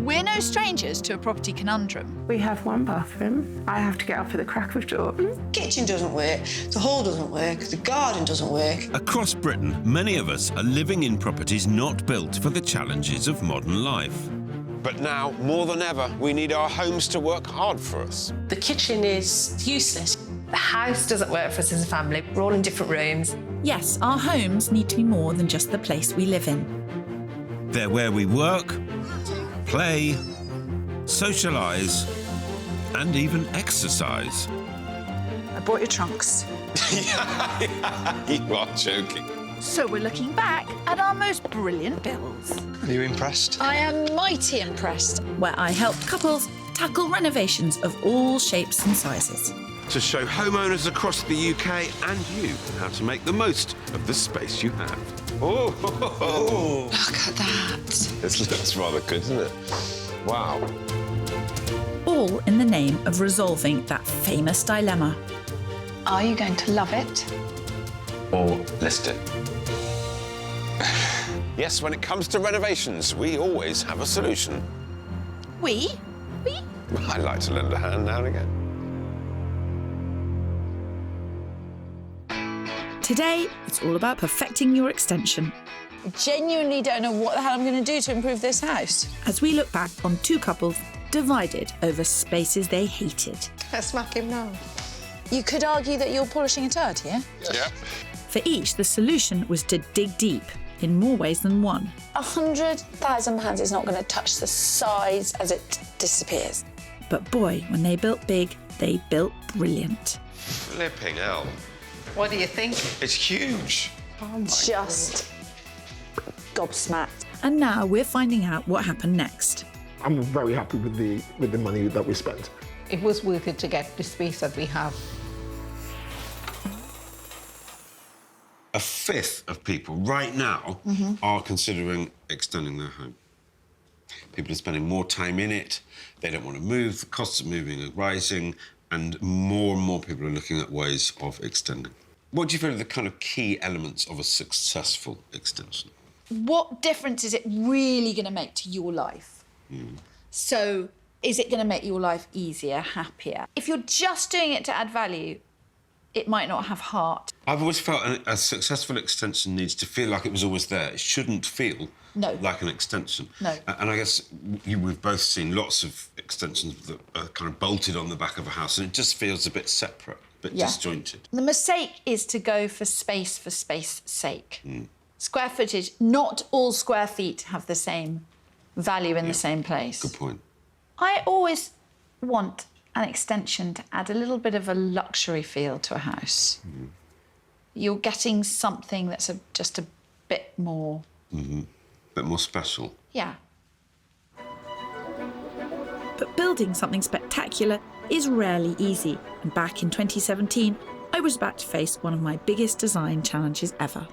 We're no strangers to a property conundrum. We have one bathroom. I have to get up at the crack of dawn. Kitchen doesn't work, the hall doesn't work, the garden doesn't work. Across Britain, many of us are living in properties not built for the challenges of modern life. But now, more than ever, we need our homes to work hard for us. The kitchen is useless. The house doesn't work for us as a family. We're all in different rooms. Yes, our homes need to be more than just the place we live in. They're where we work, play, socialise, and even exercise. I bought your trunks. You are joking. So we're looking back at our most brilliant builds. Are you impressed? I am mighty impressed. Where I help couples tackle renovations of all shapes and sizes. To show homeowners across the UK and you how to make the most of the space you have. Oh, Look at that. this looks rather good, doesn't it? Wow. All in the name of resolving that famous dilemma. Are you going to love it? Or list it. Yes, when it comes to renovations, we always have a solution. We? I like to lend a hand now and again. Today, it's all about perfecting your extension. I genuinely don't know what the hell I'm going to do to improve this house. As we look back on two couples divided over spaces they hated. Let's smack him now. You could argue that you're polishing a turd here. Yeah. For each, the solution was to dig deep in more ways than one. £100,000 is not going to touch the size as it disappears. But boy, when they built big, they built brilliant. Flipping hell. What do you think? It's huge. Just gobsmacked. And now we're finding out what happened next. I'm very happy with the money that we spent. It was worth it to get the space that we have. A fifth of people right now are considering extending their home. People are spending more time in it, they don't want to move, the costs of moving are rising, and more people are looking at ways of extending. What do you feel are the kind of key elements of a successful extension? What difference is it really going to make to your life? So, is it going to make your life easier, happier? If you're just doing it to add value, it might not have heart. I've always felt a successful extension needs to feel like it was always there. It shouldn't feel like an extension. No. And I guess we've both seen lots of extensions that are kind of bolted on the back of a house, and it just feels a bit separate, a bit disjointed. The mistake is to go for space sake. Square footage, not all square feet have the same value in the same place. Good point. I always want an extension to add a little bit of a luxury feel to a house. You're getting something that's just a bit more... bit more special. Yeah. But building something spectacular is rarely easy. And back in 2017, I was about to face one of my biggest design challenges ever.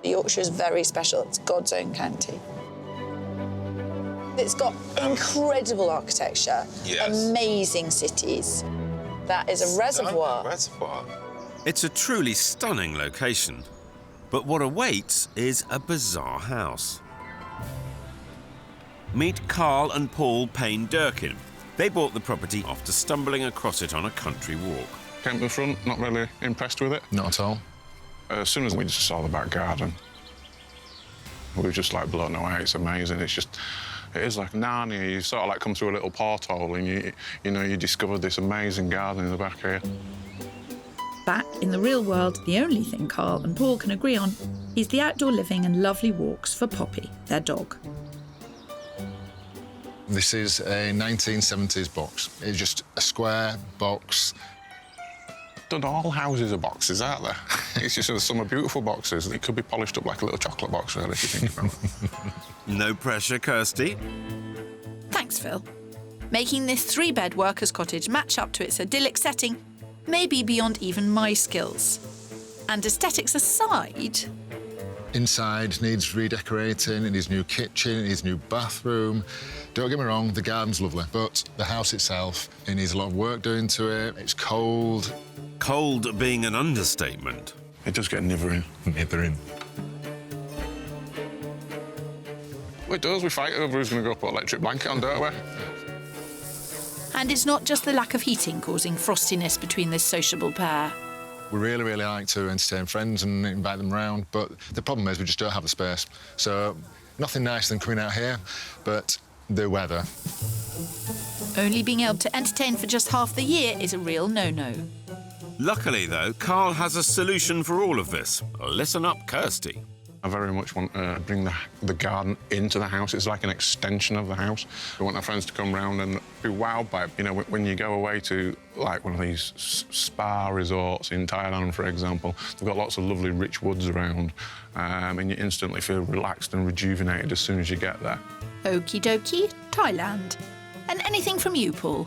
Yorkshire is very special. It's God's own county. It's got incredible architecture, amazing cities. That is a reservoir. It's a truly stunning location. But what awaits is a bizarre house. Meet Carl and Paul Payne-Durkin. They bought the property after stumbling across it on a country walk. Came to the front, not really impressed with it. Not at all. As soon as we just saw the back garden, we were just like blown away. It's amazing. It is like Narnia. You sort of like come through a little porthole and you discover this amazing garden in the back here. Back in the real world, the only thing Carl and Paul can agree on is the outdoor living and lovely walks for Poppy, their dog. This is a 1970s box. It's just a square box. Don't all houses are boxes, aren't there? It's just some are beautiful boxes. It could be polished up like a little chocolate box, really, if you think about it. No pressure, Kirstie. Thanks, Phil. Making this 3-bed workers' cottage match up to its idyllic setting may be beyond even my skills. And aesthetics aside... Inside needs redecorating, it needs new kitchen, it needs new bathroom. Don't get me wrong, the garden's lovely, but the house itself, it needs a lot of work doing to it. It's cold. Cold being an understatement. It does get nithering. Nithering. It does. We fight over who's going to go put electric blanket on, don't we? And it's not just the lack of heating causing frostiness between this sociable pair. We really, really like to entertain friends and invite them round, but the problem is we just don't have the space. So nothing nicer than coming out here, but the weather. Only being able to entertain for just half the year is a real no-no. Luckily, though, Carl has a solution for all of this. Listen up, Kirstie. I very much want to bring the garden into the house. It's like an extension of the house. I want our friends to come round and be wowed by it. You know, when you go away to, like, one of these spa resorts in Thailand, for example, they've got lots of lovely rich woods around, and you instantly feel relaxed and rejuvenated as soon as you get there. Okie dokie, Thailand. And anything from you, Paul?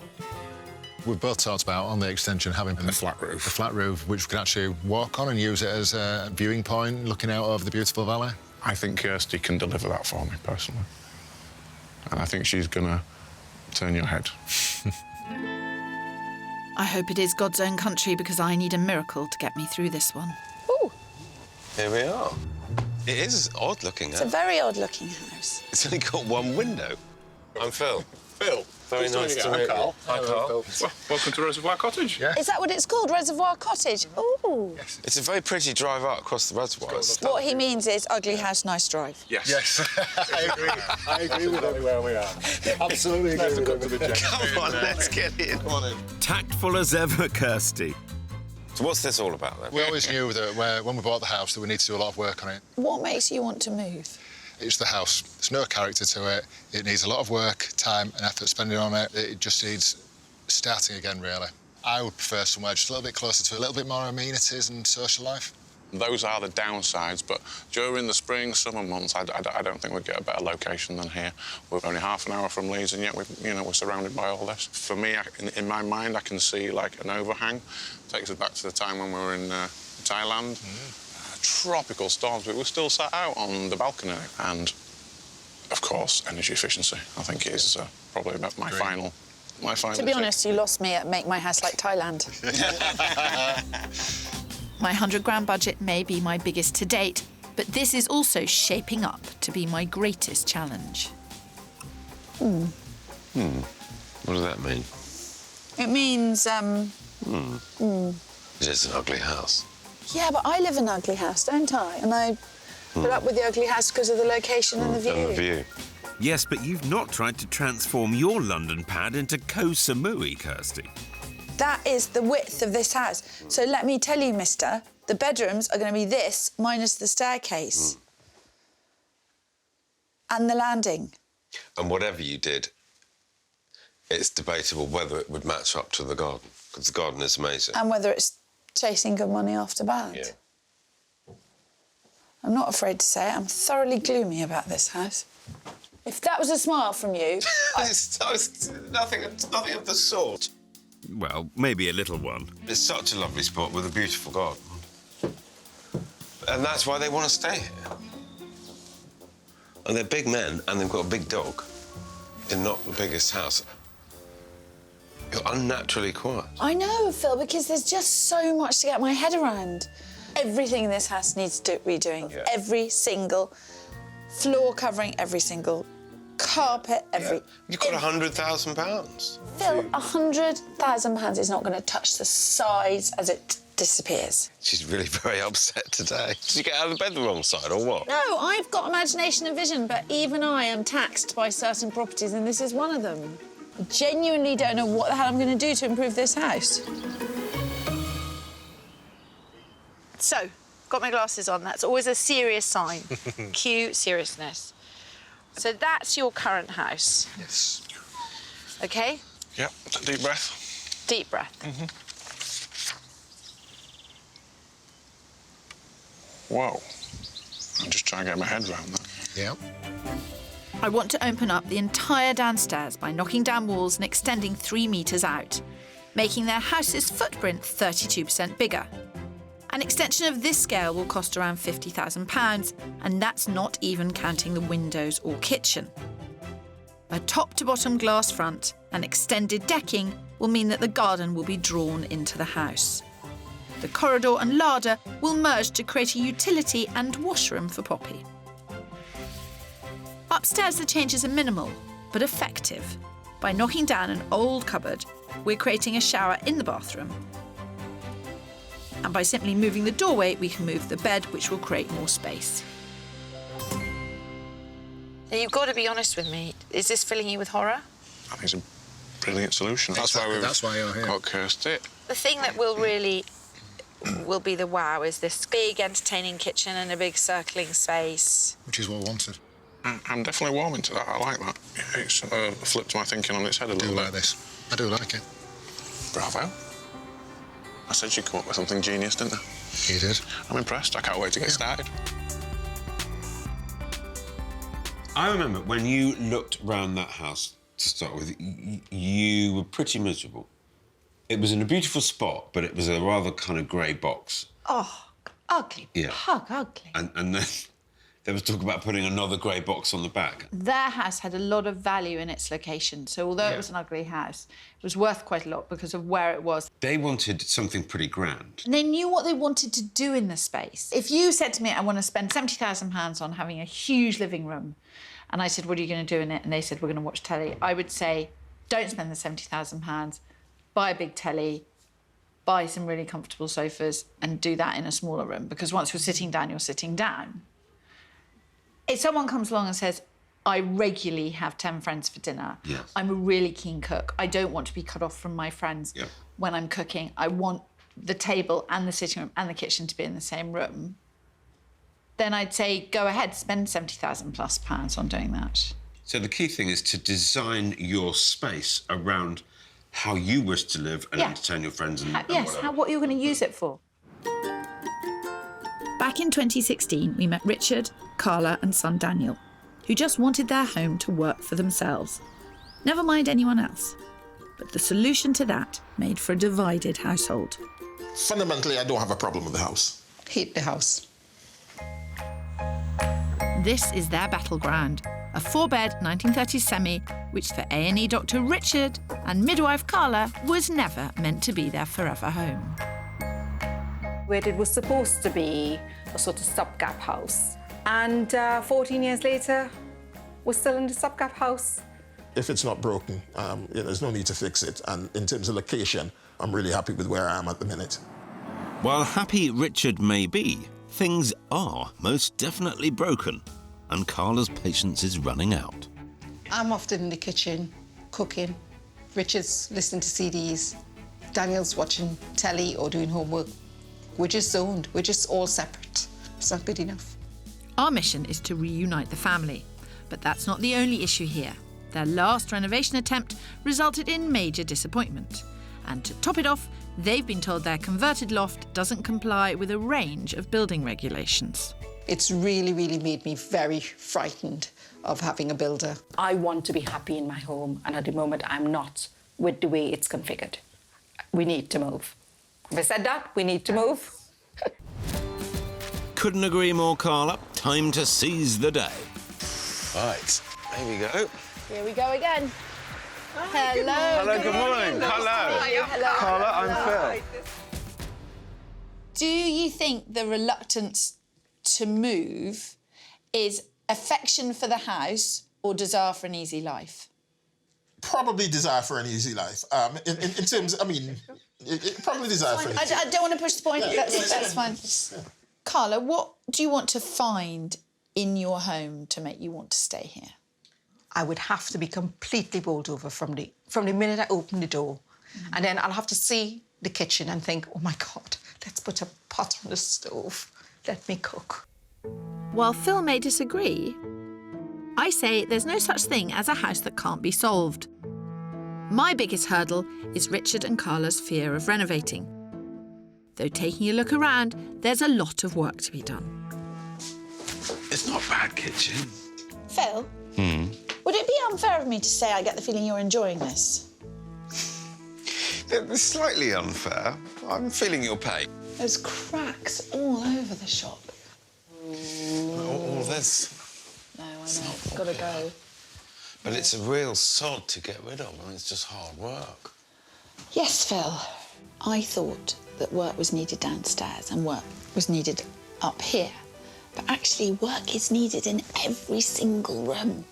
We've both talked about, on the extension, having the flat roof. The flat roof, which we can actually walk on and use it as a viewing point, looking out over the beautiful valley. I think Kirstie can deliver that for me, personally. And I think she's going to turn your head. I hope it is God's own country, because I need a miracle to get me through this one. Ooh, Here we are. It is odd-looking, it's a very odd-looking house. It's only got one window. I'm Phil. Phil. Very nice to meet you. Carl. Hi, Carl. Well, welcome to Reservoir Cottage. Yeah. Is that what it's called, Reservoir Cottage? Ooh. Yes. It's a very pretty drive out across the reservoir. What he means is ugly house, nice drive. Yes. Yes. I agree with it. Where we are. Absolutely agree with it. Come on, let's get in. Come on in. Tactful as ever, Kirstie. So what's this all about, then? We always knew that when we bought the house that we need to do a lot of work on it. What makes you want to move? It's the house. There's no character to it. It needs a lot of work, time and effort spending on it. It just needs starting again, really. I would prefer somewhere just a little bit closer to a little bit more amenities and social life. Those are the downsides, but during the spring, summer months, I don't think we'd get a better location than here. We're only half an hour from Leeds, and yet we're surrounded by all this. For me, in my mind, I can see like an overhang. Takes us back to the time when we were in Thailand. Tropical storms, but we're still sat out on the balcony. And, of course, energy efficiency. I think it is probably about my final. To be honest, you lost me at Make My House Like Thailand. My £100 budget may be my biggest to date, but this is also shaping up to be my greatest challenge. What does that mean? It means, It is an ugly house. yeah, but I live in an ugly house, don't I? And I put up with the ugly house because of the location and the view. And the view. Yes, but you've not tried to transform your London pad into Koh Samui, Kirstie. That is the width of this house. So let me tell you, mister, the bedrooms are going to be this minus the staircase. And the landing. And whatever you did, it's debatable whether it would match up to the garden, because the garden is amazing. And whether it's chasing good money after bad. Yeah. I'm not afraid to say it. I'm thoroughly gloomy about this house. If that was a smile from you... It's nothing of the sort. Well, maybe a little one. It's such a lovely spot with a beautiful garden. And that's why they want to stay here. And they're big men, and they've got a big dog in not the biggest house. You're unnaturally quiet. I know, Phil, because there's just so much to get my head around. Everything in this house needs redoing. Yeah. Every single floor covering, every single carpet, every... You've got £100,000. Phil, £100,000 is not going to touch the sides as it disappears. She's really very upset today. Did you get out of bed the wrong side, or what? No, I've got imagination and vision, but even I am taxed by certain properties, and this is one of them. I genuinely don't know what the hell I'm going to do to improve this house. So, got my glasses on. That's always a serious sign. Cue seriousness. So that's your current house. Yes. OK? Yep, deep breath. Deep breath. Whoa. I'm just trying to get my head around that. Yeah. I want to open up the entire downstairs by knocking down walls and extending 3 metres out, making their house's footprint 32% bigger. An extension of this scale will cost around £50,000, and that's not even counting the windows or kitchen. A top-to-bottom glass front and extended decking will mean that the garden will be drawn into the house. The corridor and larder will merge to create a utility and washroom for Poppy. Up Upstairs, the changes are minimal, but effective. By knocking down an old cupboard, we're creating a shower in the bathroom. And by simply moving the doorway, we can move the bed, which will create more space. Now, you've got to be honest with me. Is this filling you with horror? I think it's a brilliant solution. That's why you're here. Got Kirstie. The thing that will be the wow is this big entertaining kitchen and a big circling space. Which is what I wanted. I'm definitely warming to that. I like that. It's flipped my thinking on its head a little bit. I do like this. I do like it. Bravo. I said you'd come up with something genius, didn't I? You did. I'm impressed. I can't wait to get started. I remember when you looked round that house to start with, you were pretty miserable. It was in a beautiful spot, but it was a rather kind of grey box. Oh, ugly. Yeah. Pug ugly. And then there was talk about putting another grey box on the back. Their house had a lot of value in its location, so although it was an ugly house, it was worth quite a lot because of where it was. They wanted something pretty grand. And they knew what they wanted to do in the space. If you said to me, I want to spend £70,000 on having a huge living room, and I said, what are you going to do in it? And they said, we're going to watch telly. I would say, don't spend the £70,000, buy a big telly, buy some really comfortable sofas, and do that in a smaller room, because once you're sitting down, you're sitting down. If someone comes along and says, I regularly have 10 friends for dinner, yes. I'm a really keen cook, I don't want to be cut off from my friends when I'm cooking, I want the table and the sitting room and the kitchen to be in the same room, then I'd say, go ahead, spend £70,000+ on doing that. So the key thing is to design your space around how you wish to live and entertain your friends and yes, what you're going to use it for. Back in 2016, we met Richard, Carla and son Daniel, who just wanted their home to work for themselves. Never mind anyone else. But the solution to that made for a divided household. Fundamentally, I don't have a problem with the house. Hate the house. This is their battleground, a 4-bed 1930s semi, which for A&E Dr. Richard and midwife Carla was never meant to be their forever home. Where it was supposed to be a sort of stopgap house. And 14 years later, we're still in the stopgap house. If it's not broken, there's no need to fix it. And in terms of location, I'm really happy with where I am at the minute. While happy Richard may be, things are most definitely broken, and Carla's patience is running out. I'm often in the kitchen, cooking. Richard's listening to CDs. Daniel's watching telly or doing homework. We're just zoned. We're just all separate. It's not good enough. Our mission is to reunite the family, but that's not the only issue here. Their last renovation attempt resulted in major disappointment. And to top it off, they've been told their converted loft doesn't comply with a range of building regulations. It's really, really made me very frightened of having a builder. I want to be happy in my home, and at the moment I'm not with the way it's configured. We need to move. Have I said that? We need to move. Couldn't agree more, Carla. Time to seize the day. Right, here we go. Here we go again. Hello. Hello, good morning. Hello. Hello. Carla, I'm Phil. Do you think the reluctance to move is affection for the house or desire for an easy life? Probably desire for an easy life. In terms, I mean, probably desire for an easy life. I don't want to push the point. That's fine. Carla, what do you want to find in your home to make you want to stay here? I would have to be completely bowled over from the minute I open the door. And then I'll have to see the kitchen and think, oh, my God, let's put a pot on the stove. Let me cook. While Phil may disagree, I say there's no such thing as a house that can't be solved. My biggest hurdle is Richard and Carla's fear of renovating. Though taking a look around, there's a lot of work to be done. It's not a bad kitchen. Phil, would it be unfair of me to say I get the feeling you're enjoying this? It's slightly unfair. I'm feeling your pain. There's cracks all over the shop. All this. No, I know, it's got to go. But it's a real sod to get rid of. I mean, it's just hard work. Yes, Phil. I thought that work was needed downstairs and work was needed up here. But actually, work is needed in every single room.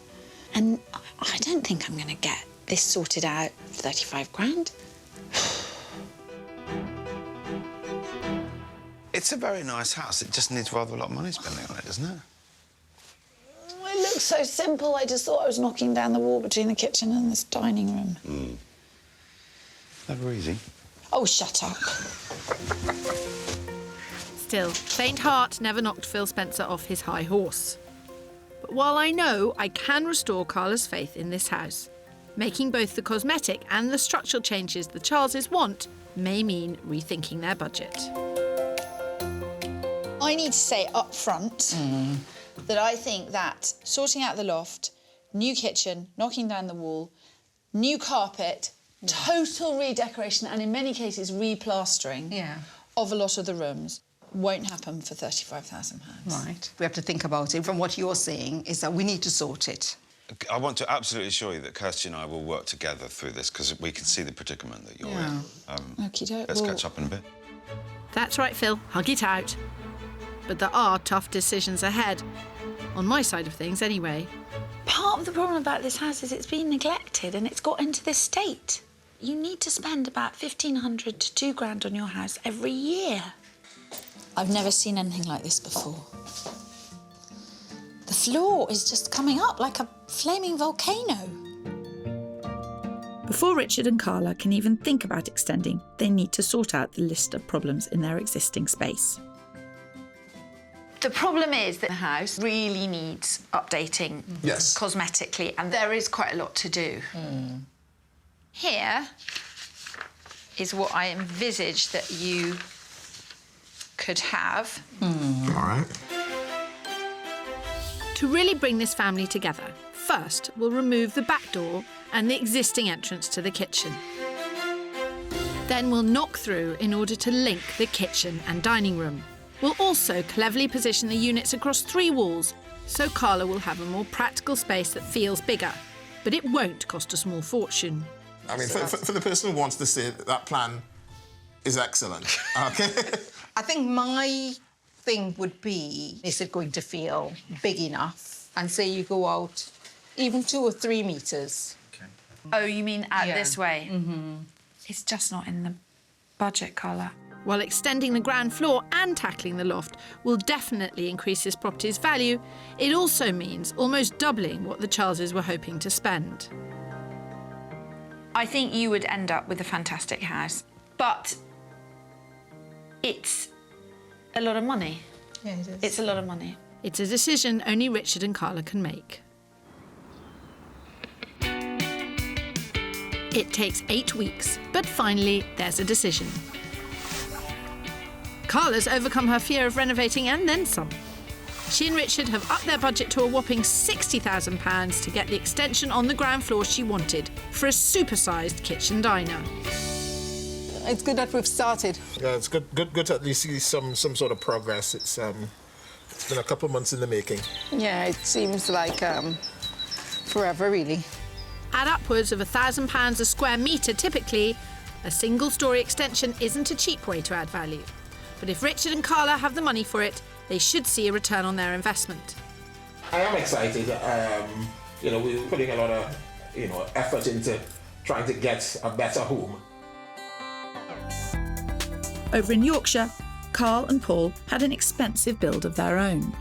And I don't think I'm going to get this sorted out for 35 grand. It's a very nice house. It just needs rather a lot of money spending on it, doesn't it? It looks so simple. I just thought I was knocking down the wall between the kitchen and this dining room. Never easy. Oh, shut up. Still, faint heart never knocked Phil Spencer off his high horse. But while I know I can restore Carla's faith in this house, making both the cosmetic and the structural changes the Charleses want may mean rethinking their budget. I need to say up front that I think that sorting out the loft, new kitchen, knocking down the wall, new carpet, total redecoration and in many cases replastering of a lot of the rooms won't happen for £35,000. Right. We have to think about it. From what you're saying is that we need to sort it. I want to absolutely assure you that Kirstie and I will work together through this because we can see the predicament that you're in. Let's catch up in a bit. That's right, Phil. Hug it out. But there are tough decisions ahead. On my side of things, anyway. Part of the problem about this house is it's been neglected and it's got into this state. You need to spend about £1,500 to £2,000 on your house every year. I've never seen anything like this before. The floor is just coming up like a flaming volcano. Before Richard and Carla can even think about extending, they need to sort out the list of problems in their existing space. The problem is that the house really needs updating cosmetically, and there is quite a lot to do. Here is what I envisaged that you could have. All right. To really bring this family together, first we'll remove the back door and the existing entrance to the kitchen. Then we'll knock through in order to link the kitchen and dining room. We'll also cleverly position the units across 3 walls, so Carla will have a more practical space that feels bigger, but it won't cost a small fortune. I mean, for the person who wants to say that plan is excellent, OK? I think my thing would be, is it going to feel big enough? And say you go out even 2 or 3 metres. Oh, you mean out this way? It's just not in the budget, Carla. While extending the ground floor and tackling the loft will definitely increase this property's value, it also means almost doubling what the Charleses were hoping to spend. I think you would end up with a fantastic house, but it's a lot of money. Yeah, it is. It's a lot of money. It's a decision only Richard and Carla can make. It takes 8 weeks, but finally there's a decision. Carla's overcome her fear of renovating and then some. She and Richard have upped their budget to a whopping £60,000 to get the extension on the ground floor she wanted for a supersized kitchen diner. It's good that we've started. Yeah, it's good to at least see some sort of progress. It's been a couple of months in the making. Yeah, it seems like forever, really. At upwards of £1,000 a square metre typically, a single-storey extension isn't a cheap way to add value. But if Richard and Carla have the money for it, they should see a return on their investment. I am excited. We're putting a lot of, effort into trying to get a better home. Over in Yorkshire, Carl and Paul had an expensive build of their own.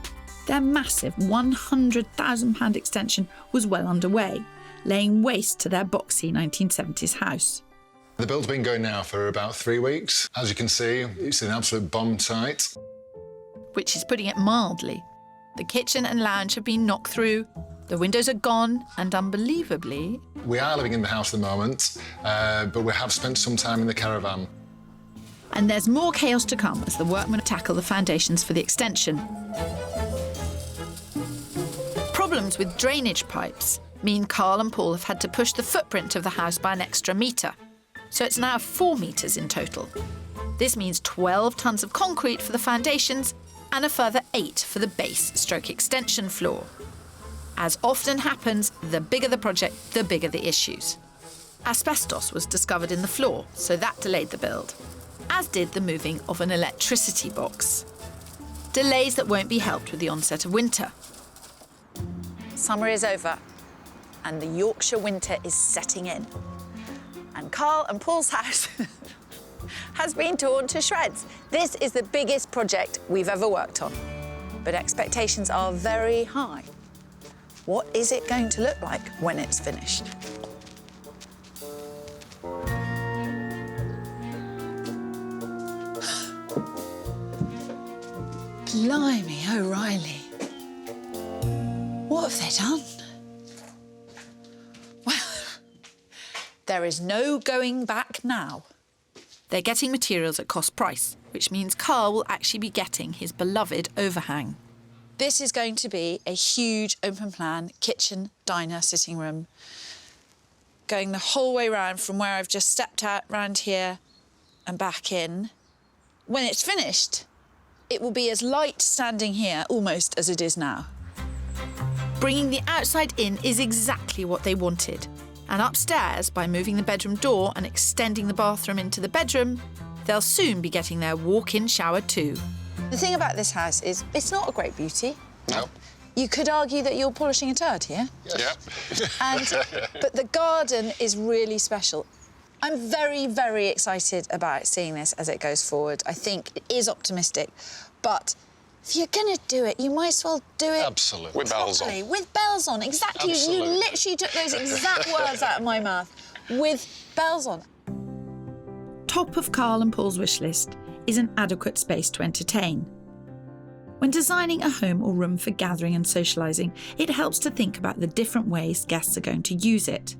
Their massive £100,000 extension was well underway, laying waste to their boxy 1970s house. The build's been going now for about 3 weeks. As you can see, it's an absolute bomb site. Which is putting it mildly. The kitchen and lounge have been knocked through, the windows are gone, and unbelievably... We are living in the house at the moment, but we have spent some time in the caravan. And there's more chaos to come as the workmen tackle the foundations for the extension. Problems with drainage pipes mean Carl and Paul have had to push the footprint of the house by an extra metre. So it's now 4 metres in total. This means 12 tonnes of concrete for the foundations and a further 8 for the base/extension floor. As often happens, the bigger the project, the bigger the issues. Asbestos was discovered in the floor, so that delayed the build, as did the moving of an electricity box. Delays that won't be helped with the onset of winter. Summer is over. and the Yorkshire winter is setting in. And Carl and Paul's house has been torn to shreds. This is the biggest project we've ever worked on, but expectations are very high. What is it going to look like when it's finished? Blimey, O'Reilly. What have they done? Well, there is no going back now. They're getting materials at cost price, which means Carl will actually be getting his beloved overhang. This is going to be a huge open plan kitchen, diner, sitting room, going the whole way round from where I've just stepped out round here and back in. When it's finished, it will be as light standing here almost as it is now. Bringing the outside in is exactly what they wanted. And upstairs, by moving the bedroom door and extending the bathroom into the bedroom, they'll soon be getting their walk-in shower too. The thing about this house is it's not a great beauty. No. You could argue that you're polishing a turd here. Yes. But the garden is really special. I'm very, very excited about seeing this as it goes forward. I think it is optimistic, but if you're going to do it, you might as well do it Absolutely. With bells properly, on. with bells on. Exactly. Absolutely. You literally took those exact words out of my mouth. With bells on. Top of Carl and Paul's wish list is an adequate space to entertain. When designing a home or room for gathering and socialising, it helps to think about the different ways guests are going to use it.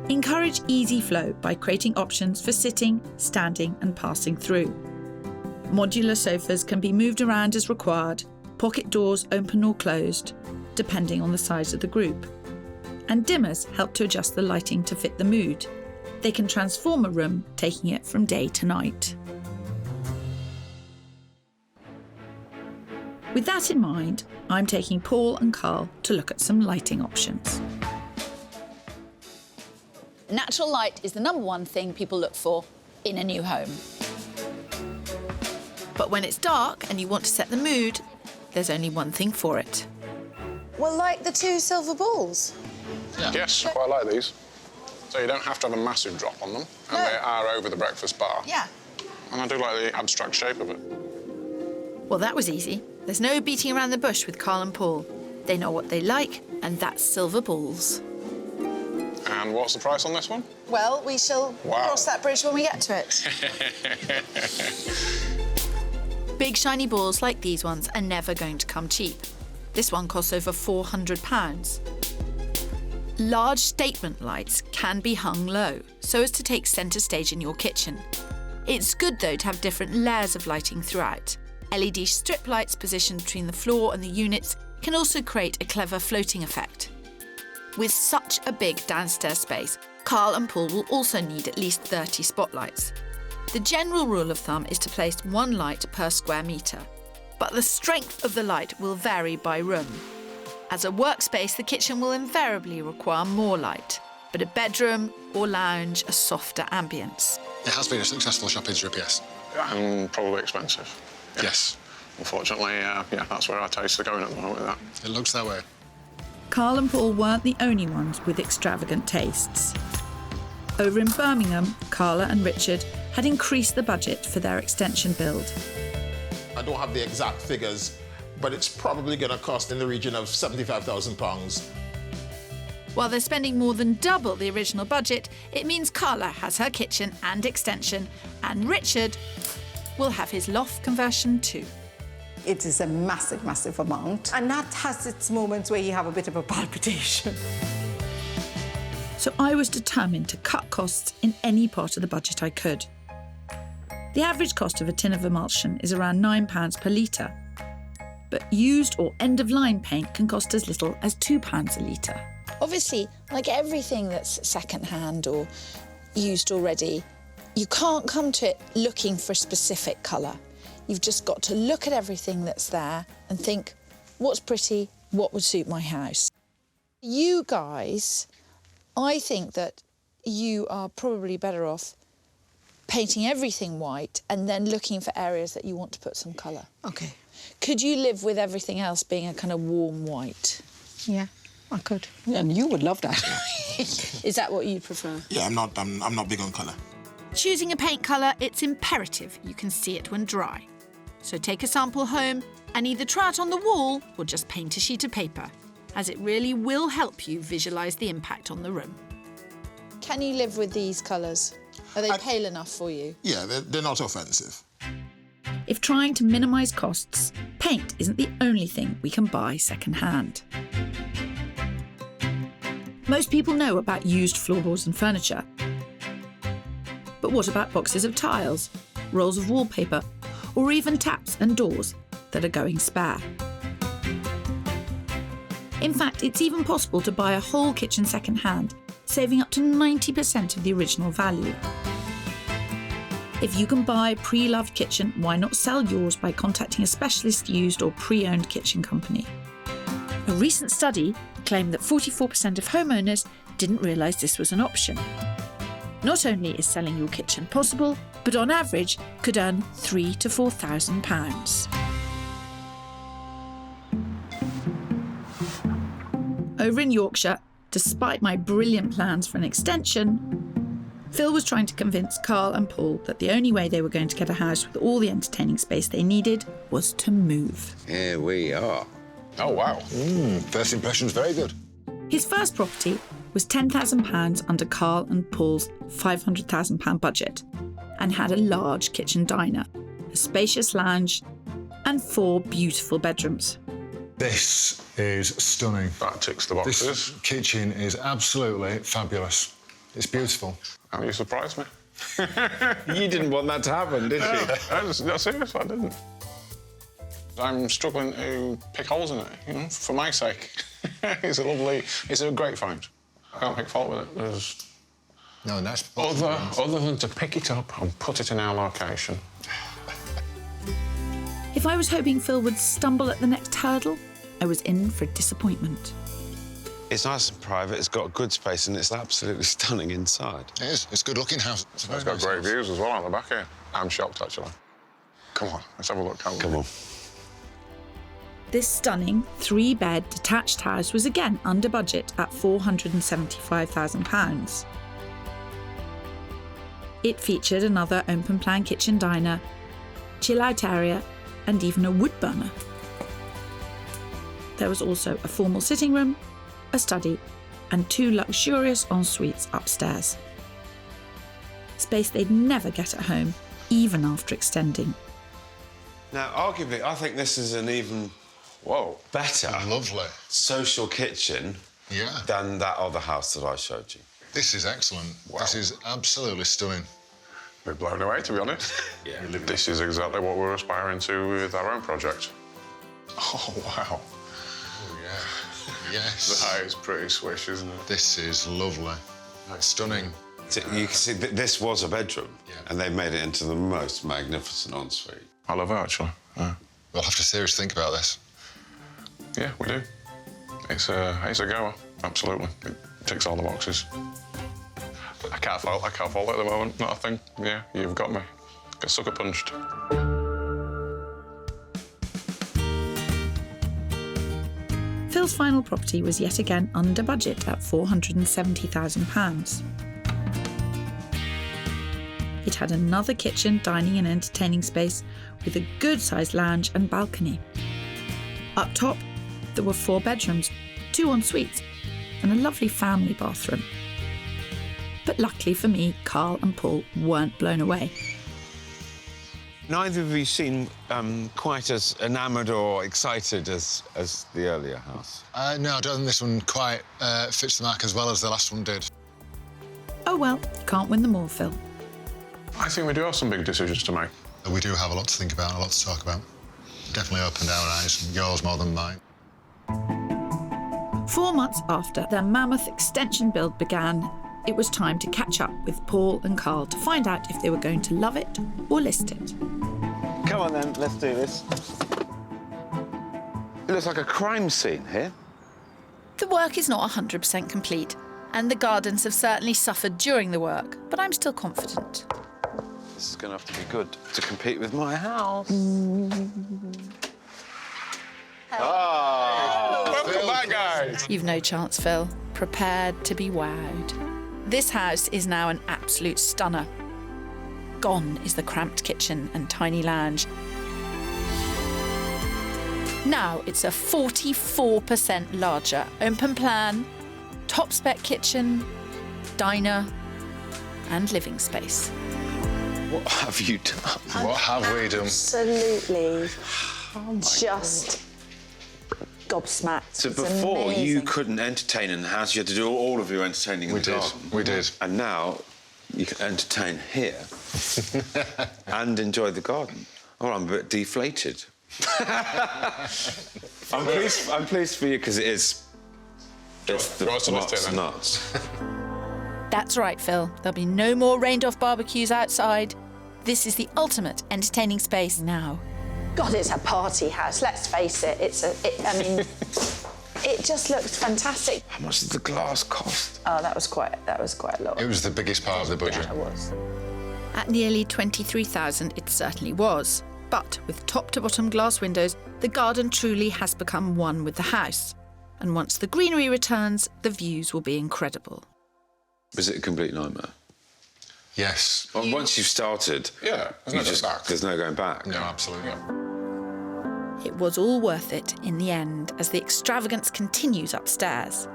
Encourage easy flow by creating options for sitting, standing and passing through. Modular sofas can be moved around as required, pocket doors open or closed, depending on the size of the group. And dimmers help to adjust the lighting to fit the mood. They can transform a room, taking it from day to night. With that in mind, I'm taking Paul and Carl to look at some lighting options. Natural light is the #1 thing people look for in a new home. But when it's dark and you want to set the mood, there's only one thing for it. Well, like the 2 silver balls. Yeah. Yes, I quite like these. So you don't have to have a massive drop on them, and they are over the breakfast bar. Yeah. And I do like the abstract shape of it. Well, that was easy. There's no beating around the bush with Carl and Paul. They know what they like, and that's silver balls. And what's the price on this one? Well, we shall cross that bridge when we get to it. Big shiny balls like these ones are never going to come cheap. This one costs over £400. Large statement lights can be hung low, so as to take centre stage in your kitchen. It's good, though, to have different layers of lighting throughout. LED strip lights positioned between the floor and the units can also create a clever floating effect. With such a big downstairs space, Carl and Paul will also need at least 30 spotlights. The general rule of thumb is to place 1 light per square metre, but the strength of the light will vary by room. As a workspace, the kitchen will invariably require more light, but a bedroom or lounge a softer ambience. It has been a successful shopping trip, yes. And probably expensive. Yes. Unfortunately, yeah, that's where our tastes are going at the moment with that. It looks that way. Carl and Paul weren't the only ones with extravagant tastes. Over in Birmingham, Carla and Richard had increased the budget for their extension build. I don't have the exact figures, but it's probably going to cost in the region of £75,000. While they're spending more than double the original budget, it means Carla has her kitchen and extension, and Richard will have his loft conversion too. It is a massive, massive amount. And that has its moments where you have a bit of a palpitation. So I was determined to cut costs in any part of the budget I could. The average cost of a tin of emulsion is around £9 per litre. But used or end-of-line paint can cost as little as £2 a litre. Obviously, like everything that's second-hand or used already, you can't come to it looking for a specific colour. You've just got to look at everything that's there and think, what's pretty, what would suit my house? You guys, I think that you are probably better off painting everything white and then looking for areas that you want to put some colour. OK. Could you live with everything else being a kind of warm white? Yeah, I could. And you would love that. Is that what you prefer? Yeah, I'm not big on colour. Choosing a paint colour, it's imperative you can see it when dry. So take a sample home and either try it on the wall or just paint a sheet of paper, as it really will help you visualise the impact on the room. Can you live with these colours? Are they pale enough for you? Yeah, they're not offensive. If trying to minimise costs, paint isn't the only thing we can buy second-hand. Most people know about used floorboards and furniture. But what about boxes of tiles, rolls of wallpaper, or even taps and doors that are going spare? In fact, it's even possible to buy a whole kitchen second-hand, saving up to 90% of the original value. If you can buy a pre-loved kitchen, why not sell yours by contacting a specialist used or pre-owned kitchen company? A recent study claimed that 44% of homeowners didn't realise this was an option. Not only is selling your kitchen possible, but on average could earn £3,000 to £4,000. Over in Yorkshire, despite my brilliant plans for an extension, Phil was trying to convince Carl and Paul that the only way they were going to get a house with all the entertaining space they needed was to move. Here we are. Oh, wow. First impression's very good. His first property was £10,000 under Carl and Paul's £500,000 budget and had a large kitchen diner, a spacious lounge and 4 beautiful bedrooms. This is stunning. That ticks the boxes. This kitchen is absolutely fabulous. It's beautiful. And you surprised me. You didn't want that to happen, did you? Seriously, I didn't. I'm struggling to pick holes in it, you know, for my sake. It's a great find. I can't pick fault with it. There's no, nice. Other than to pick it up and put it in our location. If I was hoping Phil would stumble at the next hurdle, I was in for disappointment. It's nice and private, it's got good space, and it's absolutely stunning inside. It is. It's a good-looking house. It's got great views as well on the back here. I'm shocked, actually. Come on, let's have a look. Come on. This stunning 3-bed detached house was again under budget at £475,000. It featured another open-plan kitchen diner, chill-out area, and even a wood burner. There was also a formal sitting room, a study, and 2 luxurious en-suites upstairs. Space they'd never get at home, even after extending. Now, arguably, I think this is an even better, lovely social kitchen than that other house that I showed you. This is excellent. Wow. This is absolutely stunning. We're blown away, to be honest. Yeah. This is exactly what we're aspiring to with our own project. Oh, wow. Oh, yeah. Yes. That is pretty swish, isn't it? This is lovely. It's stunning. So you can see that this was a bedroom, and they made it into the most magnificent ensuite. I love it, actually. Yeah. We'll have to seriously think about this. Yeah, we do. It's a goer, absolutely. It ticks all the boxes. I can't fault it at the moment, not a thing. Yeah, you've got me. Get sucker punched. Phil's final property was yet again under budget at £470,000. It had another kitchen, dining and entertaining space with a good-sized lounge and balcony. Up top, there were 4 bedrooms, 2 en-suites and a lovely family bathroom. But luckily for me, Carl and Paul weren't blown away. Neither of you seem quite as enamoured or excited as the earlier house. No, I don't think this one quite fits the mark as well as the last one did. Oh well, you can't win them all, Phil. I think we do have some big decisions to make. We do have a lot to think about and a lot to talk about. Definitely opened our eyes, yours more than mine. 4 months after their mammoth extension build began, it was time to catch up with Paul and Carl to find out if they were going to love it or list it. Come on then, let's do this. It looks like a crime scene here. The work is not 100% complete, and the gardens have certainly suffered during the work, but I'm still confident. This is going to have to be good to compete with my house. Oh, welcome back, guys. You've no chance, Phil. Prepared to be wowed. This house is now an absolute stunner. Gone is the cramped kitchen and tiny lounge. Now it's a 44% larger open plan, top spec kitchen, diner and living space. What have you done? What have we done? Absolutely. Just gobsmacked. So It's before, amazing. you couldn't entertain in the house. You had to do all of your entertaining in the garden. We did. And now you can entertain here and enjoy the garden. Oh, I'm a bit deflated. I'm pleased for you because it's what's nuts. That's right, Phil. There'll be no more rained-off barbecues outside. This is the ultimate entertaining space now. God, it's a party house. Let's face it. I mean, it just looks fantastic. How much did the glass cost? Oh, that was quite a lot. It was the biggest part of the budget. Yeah, it was. At nearly 23,000, it certainly was. But with top-to-bottom glass windows, the garden truly has become one with the house. And once the greenery returns, the views will be incredible. Was it a complete nightmare? Yes. Well, once you've started, there's no going back. No, absolutely. It was all worth it in the end as the extravagance continues upstairs.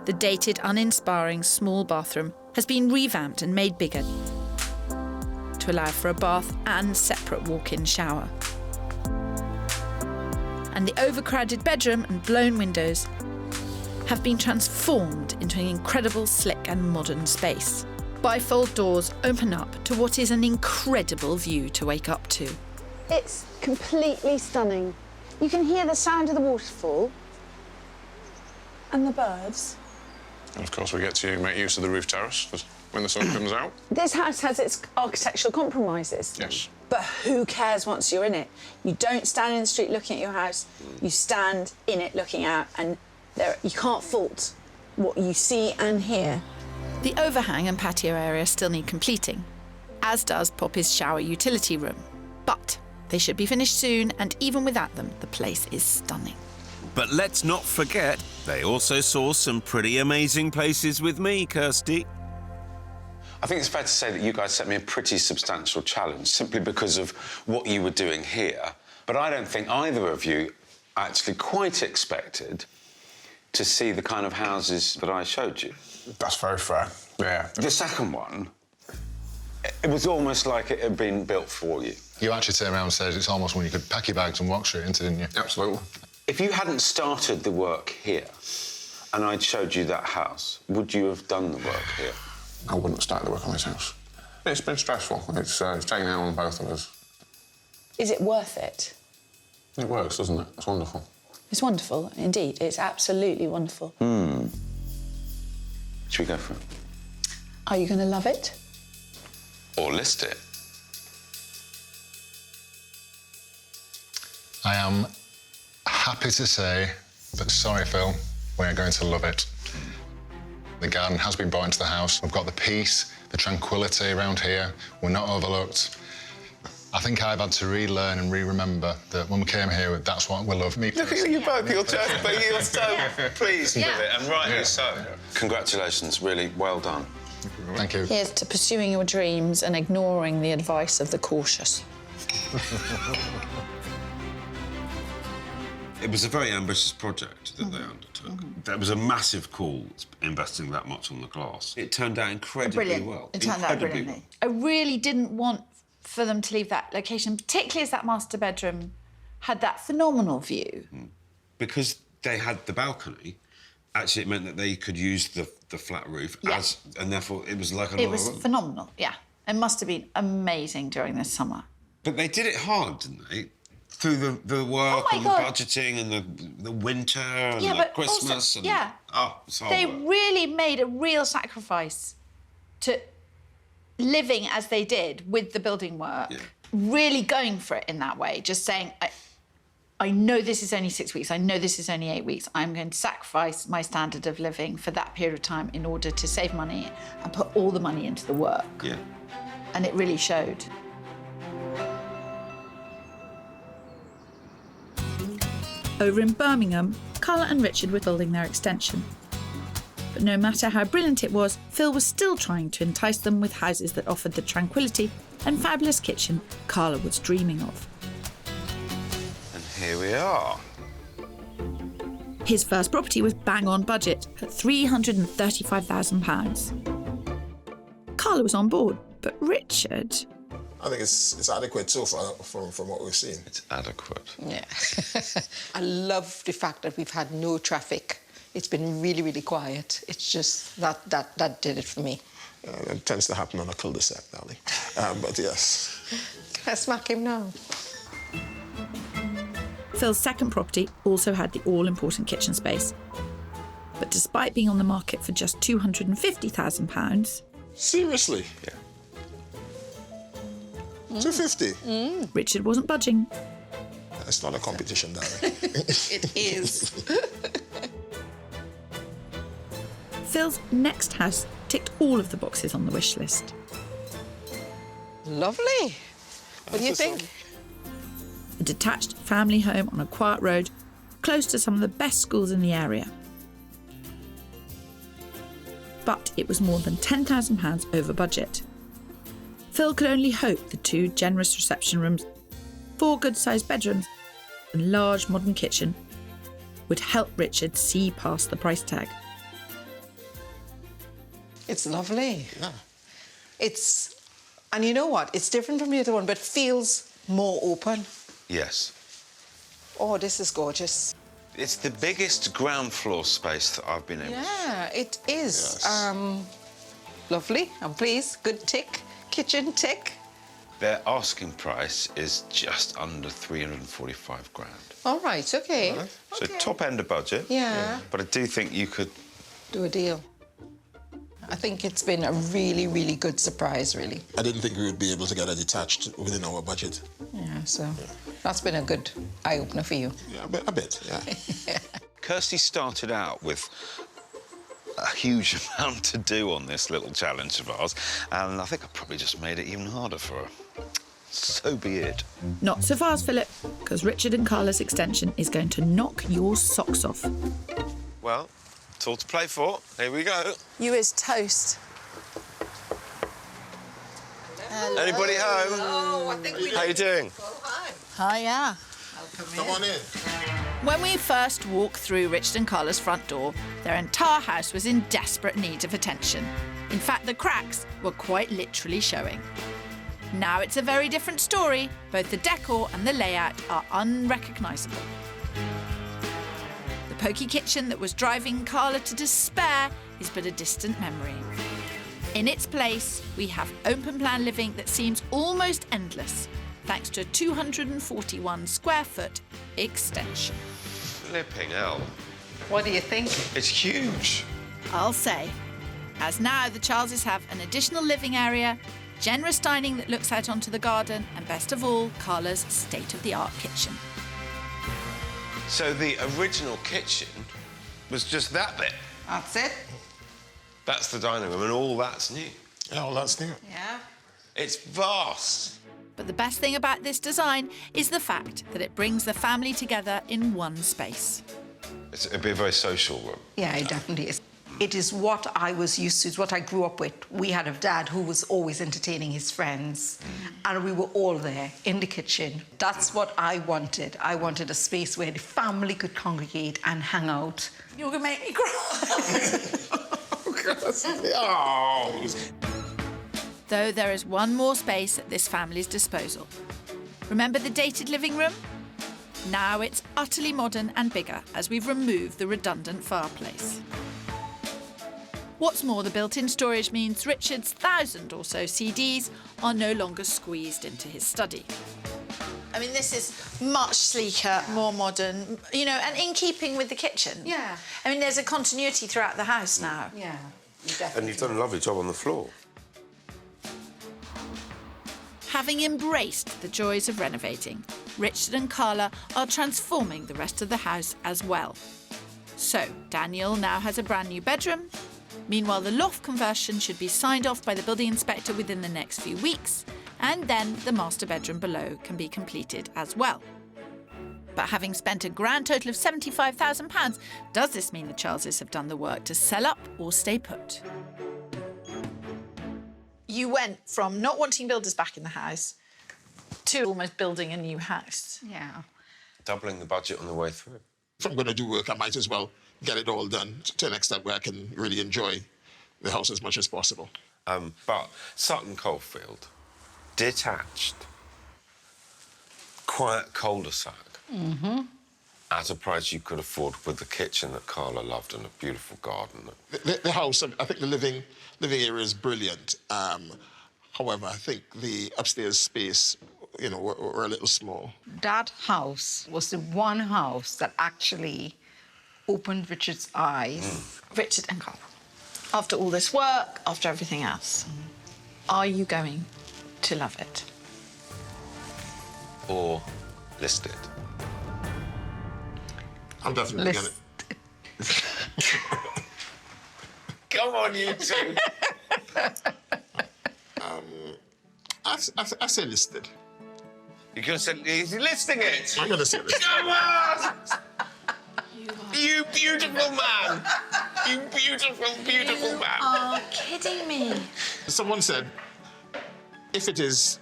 The dated, uninspiring small bathroom has been revamped and made bigger to allow for a bath and separate walk-in shower. And the overcrowded bedroom and blown windows have been transformed into an incredible, slick and modern space. Bifold doors open up to what is an incredible view to wake up to. It's completely stunning. You can hear the sound of the waterfall and the birds. And of course, we get to make use of the roof terrace when the sun comes out. This house has its architectural compromises. Yes. But who cares once you're in it? You don't stand in the street looking at your house. You stand in it looking out, and you can't fault what you see and hear. The overhang and patio area still need completing, as does Poppy's shower utility room. But they should be finished soon, and even without them, the place is stunning. But let's not forget, they also saw some pretty amazing places with me, Kirstie. I think it's fair to say that you guys set me a pretty substantial challenge simply because of what you were doing here. But I don't think either of you actually quite expected to see the kind of houses that I showed you. That's very fair, yeah. The second one, it was almost like it had been built for you. You actually turned around and said it's almost when you could pack your bags and walk straight into, didn't you? Absolutely. If you hadn't started the work here and I'd showed you that house, would you have done the work here? I wouldn't have started the work on this house. It's been stressful. It's taken out on both of us. Is it worth it? It works, doesn't it? It's wonderful. It's wonderful, indeed. It's absolutely wonderful. Should we go for it? Are you going to love it? Or list it? I am happy to say, but sorry, Phil, we are going to love it. The garden has been brought into the house. We've got the peace, the tranquility around here. We're not overlooked. I think I've had to relearn and re-remember that when we came here, that's what we love. Me Look at you both, you're so pleased with it, and rightly so. Congratulations, really well done. Thank you. Here's to pursuing your dreams and ignoring the advice of the cautious. It was a very ambitious project that they undertook. That was a massive call, investing that much on the glass. It turned out incredibly well. It turned out brilliantly. I really didn't want for them to leave that location, particularly as that master bedroom had that phenomenal view. Because they had the balcony, actually it meant that they could use the flat roof and therefore it was like another room. It was phenomenal, yeah. It must have been amazing during this summer. But they did it hard, didn't they? Through the work and the budgeting and the winter and the Christmas. Also, and, it's hard they work. really made a real sacrifice to living as they did with the building work, really going for it in that way, just saying, I know this is only 6 weeks, I know this is only 8 weeks, I'm going to sacrifice my standard of living for that period of time in order to save money and put all the money into the work. Yeah. And it really showed. Over in Birmingham, Carla and Richard were building their extension. But no matter how brilliant it was, Phil was still trying to entice them with houses that offered the tranquility and fabulous kitchen Carla was dreaming of. And here we are. His first property was bang on budget at £335,000. Carla was on board, but Richard... I think it's adequate so far from what we've seen. It's adequate. Yeah. I love the fact that we've had no traffic. It's been really, really quiet. It's just that did it for me. It tends to happen on a cul-de-sac, darling. But yes. Can I smack him now? Phil's second property also had the all-important kitchen space. But despite being on the market for just £250,000... Seriously? Yeah. 250? Richard wasn't budging. It's not a competition, darling. It is. Phil's next house ticked all of the boxes on the wish list. Lovely. What do you think? A detached family home on a quiet road, close to some of the best schools in the area. But it was more than £10,000 over budget. Phil could only hope the 2 generous reception rooms, 4 good-sized bedrooms and large modern kitchen would help Richard see past the price tag. It's lovely. Yeah. And you know what? It's different from the other one, but feels more open. Yes. Oh, this is gorgeous. It's the biggest ground floor space that I've been in. Yeah, it is. Yes. Lovely. I'm pleased. Good tick. Kitchen tick. Their asking price is just under 345 grand. All right, OK. Right. So top end of budget. Yeah. But I do think you could... Do a deal. I think it's been a really, really good surprise, really. I didn't think we would be able to get a detached within our budget. Yeah, so that's been a good eye-opener for you. Yeah, a bit, yeah. Kirstie started out with a huge amount to do on this little challenge of ours, and I think I probably just made it even harder for her. So be it. Not so fast, Philip, because Richard and Carla's extension is going to knock your socks off. Well, it's all to play for. Here we go. You is toast. Anybody home? Oh, I think we How you doing? Hi, yeah. Come on in. When we first walked through Richard and Carla's front door, their entire house was in desperate need of attention. In fact, the cracks were quite literally showing. Now it's a very different story. Both the decor and the layout are unrecognisable. The pokey kitchen that was driving Carla to despair is but a distant memory. In its place, we have open-plan living that seems almost endless, thanks to a 241 square foot extension. Flipping hell. What do you think? It's huge. I'll say, as now the Charleses have an additional living area, generous dining that looks out onto the garden, and best of all, Carla's state-of-the-art kitchen. So the original kitchen was just that bit. That's it. That's the dining room, and all that's new. Yeah, well, that's new. Yeah. It's vast. But the best thing about this design is the fact that it brings the family together in one space. It'd be a very social room. Yeah, it definitely is. It is what I was used to, it's what I grew up with. We had a dad who was always entertaining his friends, and we were all there in the kitchen. That's what I wanted. I wanted a space where the family could congregate and hang out. You're gonna make me cry. Oh. Though there is one more space at this family's disposal. Remember the dated living room? Now it's utterly modern and bigger as we've removed the redundant fireplace. What's more, the built-in storage means Richard's 1,000 or so CDs are no longer squeezed into his study. I mean, this is much sleeker, more modern, you know, and in keeping with the kitchen. Yeah. I mean, there's a continuity throughout the house now. Yeah, And you've done a lovely job on the floor. Having embraced the joys of renovating, Richard and Carla are transforming the rest of the house as well. So, Daniel now has a brand new bedroom. Meanwhile, the loft conversion should be signed off by the building inspector within the next few weeks, and then the master bedroom below can be completed as well. But having spent a grand total of £75,000, does this mean the Charleses have done the work to sell up or stay put? You went from not wanting builders back in the house to almost building a new house. Yeah. Doubling the budget on the way through. If I'm going to do work, I might as well get it all done to the extent where I can really enjoy the house as much as possible. But Sutton Coldfield, detached, quiet cul-de-sac, at a price you could afford with the kitchen that Carla loved and a beautiful garden. The house, I think the living area is brilliant. However, I think the upstairs space, you know, were a little small. That house was the one house that actually opened Richard's eyes. Richard and Carla, after all this work, after everything else, are you going to love it? Or list it. I'm definitely going to... Come on, you two. I say listed. You're going to say he's listing it? I'm going to say listed. Come on! You beautiful man! You beautiful, beautiful man! Are kidding me. Someone said, if it is,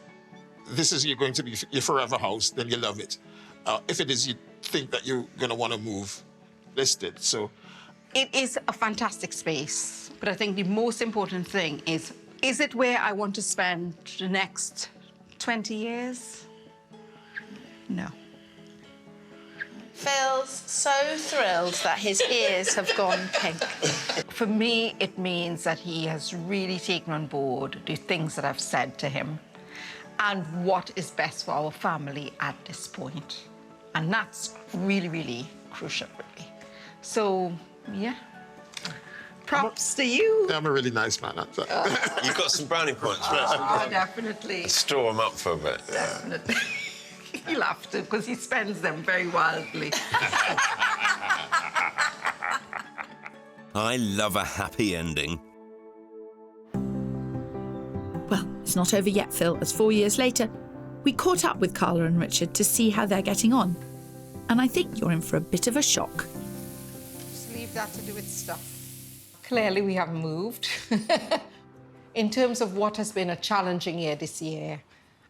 this is you're going to be your forever house, then you love it. If it is, you think that you're going to want to move, list it. So It is a fantastic space, but I think the most important thing is it where I want to spend the next 20 years? No. Phil's so thrilled that his ears have gone pink. For me, it means that he has really taken on board the things that I've said to him and what is best for our family at this point. And that's really, really crucial, really. So, yeah. Props to you. I'm a really nice man. You've got some brownie points. Oh, definitely. Store them up for a bit. Definitely. He'll have to, because he spends them very wildly. I love a happy ending. Well, it's not over yet, Phil, as 4 years later, we caught up with Carla and Richard to see how they're getting on. And I think you're in for a bit of a shock. Just leave that to do its stuff. Clearly, we haven't moved. In terms of what has been a challenging year this year,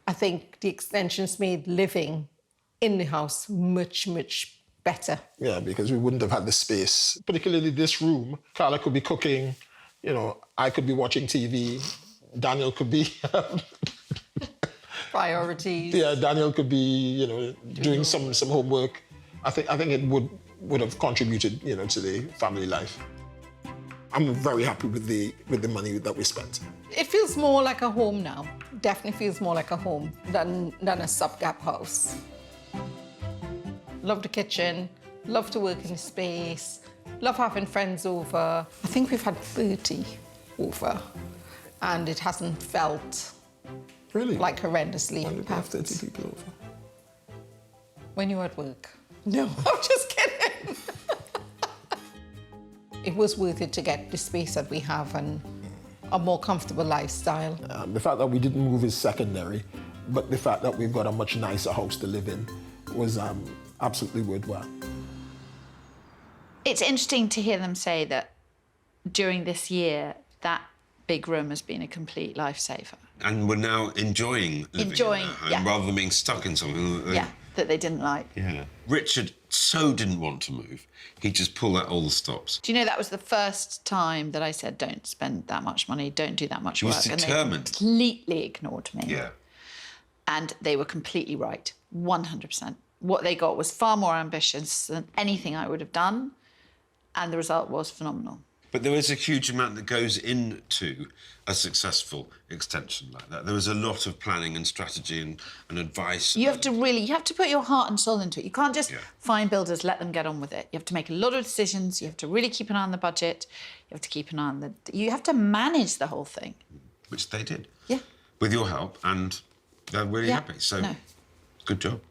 I think the extensions made living in the house much, much better. Yeah, because we wouldn't have had the space, particularly this room. Carla could be cooking, you know, I could be watching TV, Daniel could be... Priorities. Yeah, Daniel could be, you know, doing some homework. I think it would have contributed, you know, to the family life. I'm very happy with the money that we spent. It feels more like a home now. Definitely feels more like a home than a stopgap house. Love the kitchen, love to work in the space, love having friends over. I think we've had 30 over, and it hasn't felt really like horrendously. When did we have 30 people over? When you were at work. No, I'm just kidding. It was worth it to get the space that we have and a more comfortable lifestyle. The fact that we didn't move is secondary, but the fact that we've got a much nicer house to live in was absolutely worthwhile. It's interesting to hear them say that during this year, that big room has been a complete lifesaver. And we're now enjoying living in that home rather than being stuck in something that they didn't like. Yeah. Richard so didn't want to move. He just pulled out all the stops. Do you know that was the first time that I said, don't spend that much money, don't do that much He work. was determined. And they completely ignored me. Yeah. And they were completely right, 100%. What they got was far more ambitious than anything I would have done, and the result was phenomenal. But there is a huge amount that goes into a successful extension like that. There was a lot of planning and strategy and advice. You have to put your heart and soul into it. You can't just find builders, let them get on with it. You have to make a lot of decisions. You have to really keep an eye on the budget. You have to keep an eye on you have to manage the whole thing. Which they did. Yeah. With your help, and they're really happy. So, good job.